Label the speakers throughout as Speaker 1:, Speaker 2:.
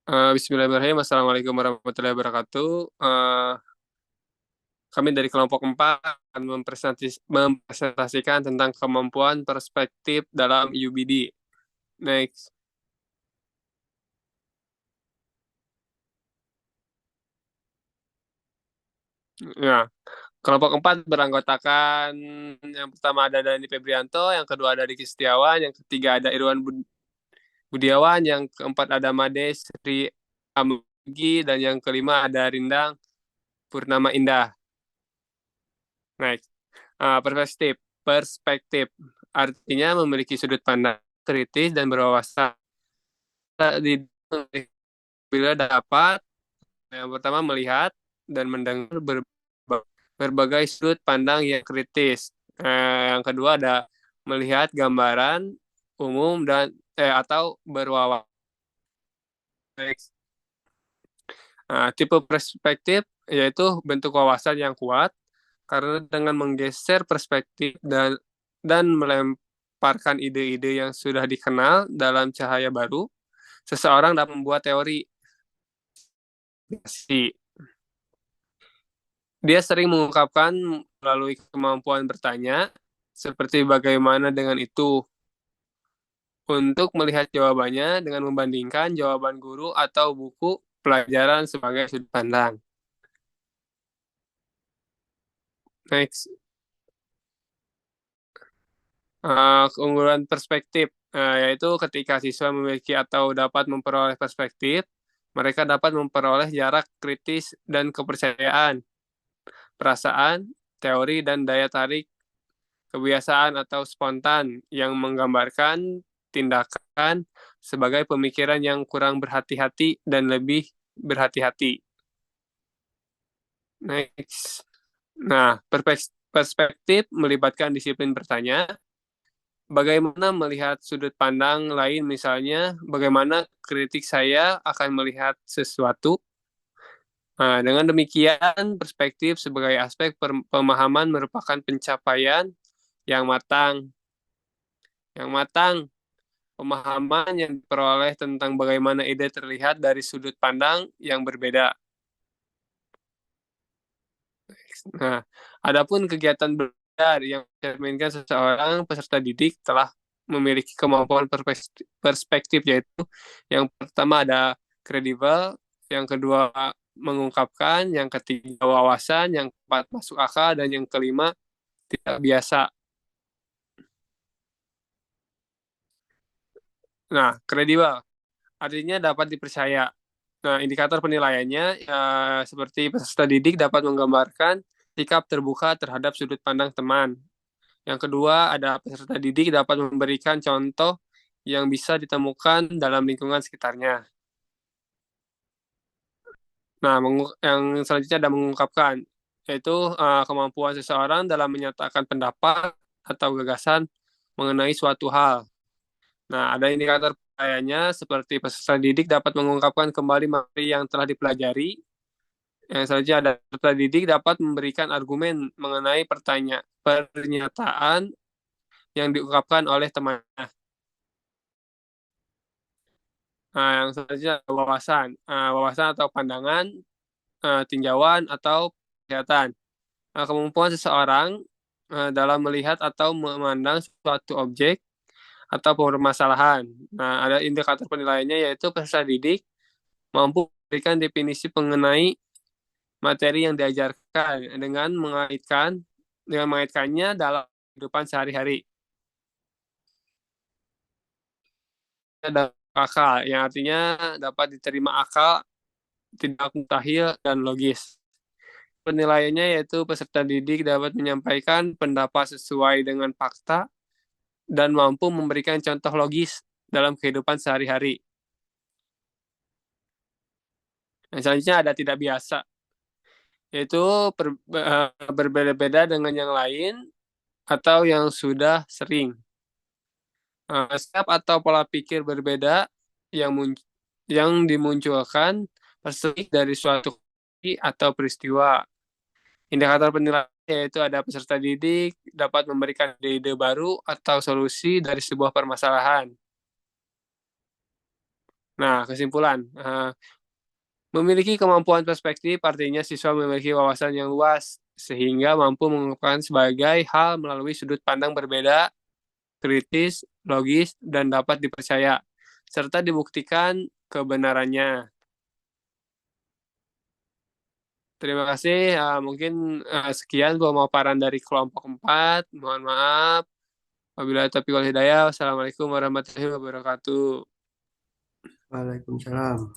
Speaker 1: Bismillahirrahmanirrahim. Assalamualaikum warahmatullahi wabarakatuh. Kami dari kelompok 4 akan mempresentasikan tentang kemampuan perspektif dalam UBD. Next. Nah, kelompok 4 beranggotakan yang pertama ada Dani Febrianto, yang kedua ada Riki Setiawan, yang ketiga ada Irwan Budiawan, yang keempat ada Made Sri Amugi, dan yang kelima ada Rindang Purnama Indah. Next. Perspektif. Perspektif artinya memiliki sudut pandang kritis dan berwawasan. Bila dapat yang pertama melihat dan mendengar berbagai sudut pandang yang kritis. Yang kedua ada melihat gambaran umum dan atau berwawasan. Tipe perspektif yaitu bentuk wawasan yang kuat karena dengan menggeser perspektif dan melemparkan ide-ide yang sudah dikenal dalam cahaya baru, seseorang dapat membuat teori. Dia sering mengungkapkan melalui kemampuan bertanya, seperti bagaimana dengan itu, untuk melihat jawabannya dengan membandingkan jawaban guru atau buku pelajaran sebagai sudut pandang. Next. Keunggulan perspektif, yaitu ketika siswa memiliki atau dapat memperoleh perspektif, mereka dapat memperoleh jarak kritis dan kepercayaan, perasaan, teori, dan daya tarik kebiasaan atau spontan yang menggambarkan tindakan sebagai pemikiran yang kurang berhati-hati dan lebih berhati-hati. Next. Nah, perspektif melibatkan disiplin bertanya, bagaimana melihat sudut pandang lain, misalnya bagaimana kritik saya akan melihat sesuatu. Nah, dengan demikian, perspektif sebagai aspek pemahaman merupakan pencapaian yang matang. Yang matang, pemahaman yang diperoleh tentang bagaimana ide terlihat dari sudut pandang yang berbeda. Nah, adapun kegiatan belajar yang mencerminkan seseorang peserta didik telah memiliki kemampuan perspektif, yaitu yang pertama ada kredibel, yang kedua mengungkapkan, yang ketiga wawasan, yang keempat masuk akal, dan yang kelima tidak biasa. Nah, kredibel artinya dapat dipercaya. Nah, indikator penilaiannya seperti peserta didik dapat menggambarkan sikap terbuka terhadap sudut pandang teman. Yang kedua, ada peserta didik dapat memberikan contoh yang bisa ditemukan dalam lingkungan sekitarnya. Nah, yang selanjutnya ada mengungkapkan, yaitu kemampuan seseorang dalam menyatakan pendapat atau gagasan mengenai suatu hal. Nah, ada indikator penilaiannya seperti peserta didik dapat mengungkapkan kembali materi yang telah dipelajari. Yang selanjutnya ada peserta didik dapat memberikan argumen mengenai pernyataan yang diungkapkan oleh temannya. Nah, yang selanjutnya wawasan. Wawasan atau pandangan, tinjauan, atau kelihatan. Kemampuan seseorang dalam melihat atau memandang suatu objek atau permasalahan. Nah, ada indikator penilaiannya yaitu peserta didik mampu memberikan definisi mengenai materi yang diajarkan dengan mengaitkannya dalam kehidupan sehari-hari. Ada akal, yang artinya dapat diterima akal, tidak mustahil, dan logis. Penilaiannya yaitu peserta didik dapat menyampaikan pendapat sesuai dengan fakta dan mampu memberikan contoh logis dalam kehidupan sehari-hari. Yang selanjutnya ada tidak biasa, yaitu berbeda-beda dengan yang lain atau yang sudah sering. Sikap atau pola pikir berbeda yang dimunculkan perselik dari suatu kondisi atau peristiwa. Indikator penilaian yaitu ada peserta didik dapat memberikan ide-ide baru atau solusi dari sebuah permasalahan. Nah, kesimpulan, memiliki kemampuan perspektif artinya siswa memiliki wawasan yang luas sehingga mampu mengungkapkan sebagai hal melalui sudut pandang berbeda, kritis, logis, dan dapat dipercaya, serta dibuktikan kebenarannya. Terima kasih. Mungkin sekian pemaparan dari kelompok 4. Mohon maaf. Wabillahi taufiq wal hidayah. Wassalamualaikum warahmatullahi wabarakatuh.
Speaker 2: Waalaikumsalam.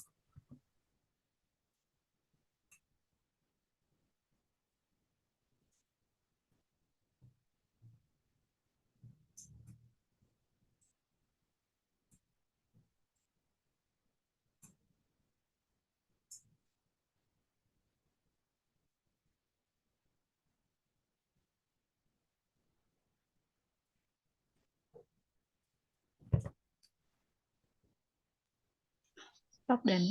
Speaker 3: Stop, Dan.